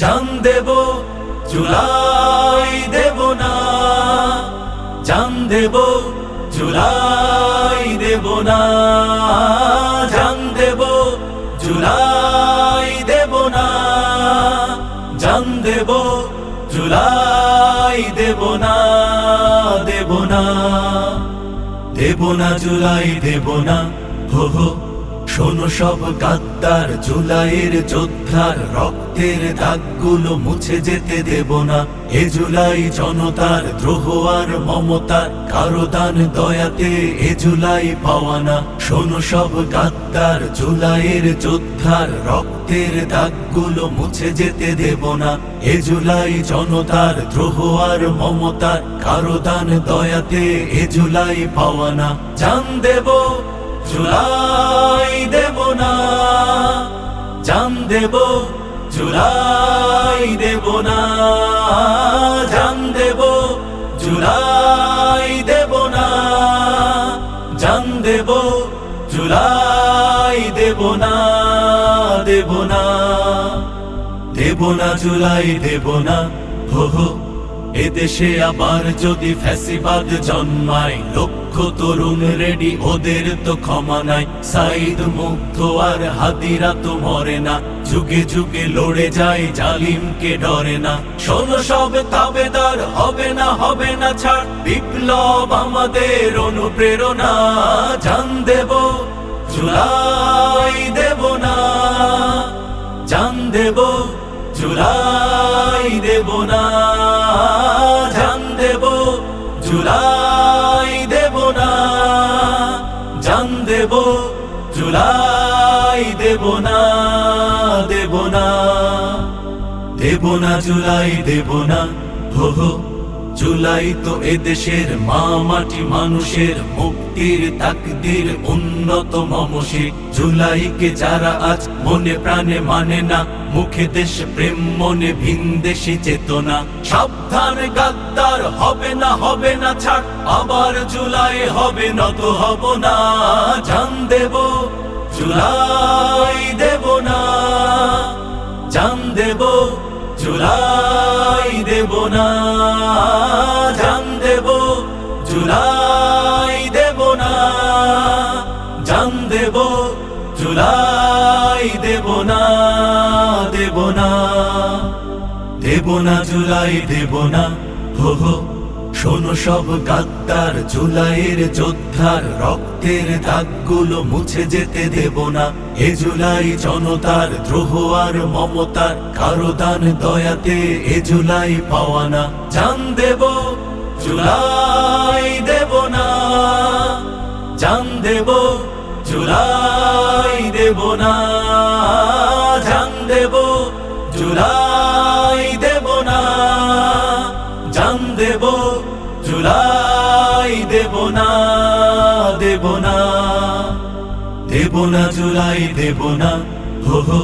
জান দেব জুলাই দেব না, জান দেব জুলাই দেব না, জান দেব জুলাই দেব না, জান দেব জুলাই দেব না, দেব না, দেব না জুলাই দেব না। হো হো শোনো সব গাদ্দার জুলাইয়ের যোদ্ধার রক্তের দাগগুলো মুছে যেতে দেব না। এ জুলাই জনতার দ্রোহ আর মমতার কারো দান দয়াতে এ জুলাই পাওয়া না। শোনো সব গাদ্দার জুলাইয়ের যোদ্ধার রক্তের দাগগুলো মুছে যেতে দেব না। এ জুলাই জনতার দ্রোহ আর মমতার কারো দান দয়াতে এ জুলাই পাওয়া না। জান দেব জুলাই দেব না, জান দেব জুলাই দেব না, জান দেব জুলাই দেব না, জান দেব জুলাই দেব না, দেব না, দেব না জুলাই দেব না। হো হো এদেশে আবার যদি ফ্যাসিবাদ জন্মায়, লক্ষ তরুণ রেডি ওদের তো ক্ষমা নাই। সাইদ মুগ্ধ আর হাদিরা তো মরে না, যুগে যুগে লড়ে যায় জালিমকে ডরে না। শোনো সব তাবেদার হবে না, হবে না ছাড়, বিপ্লব আমাদের অনুপ্রেরণা। জান দেব জুলাই দেব না, জান দেব জুলাই দেব না, জান দেব জুলাই দেব না, জান দেব জুলাই দেব না, দেব না, দেব না জুলাই দেব না। হো হো জুলাই তো এদেশের মা মাটি মানুষের মুক্তির তাকদীর উন্নত মমশি। জুলাইকে যারা আজ মনে প্রাণে মানে না, মুখে দেশ প্রেম মনে ভিন দেশি চেতনা। সাবধান গাদ্দার হবে না, হবে না ছাড়, আবার জুলাই হবে নত হব না। জান দেব জুলাই দেব না, জান দেব জুলাই দেব না, জান দেব জুলাই দেব না, জান দেব জুলাই দেব না, দেব না, দেব না জুলাই দেব না। হো হো শোনো সব গাদ্দার জুলাইয়ের যোদ্ধার রক্তের দাগগুলো মুছে যেতে দেব না। এ জুলাই জনতার দ্রোহ আর মমতার কারো দান দয়াতে এ জুলাই পাওয়া না। জান দেব জুলাই দেব না, জান দেব জুলাই দেব না, জান দেব জুলাই দেব না, জান দেব জুলাই দেব না, দেব না, দেব না জুলাই দেব না। হো হো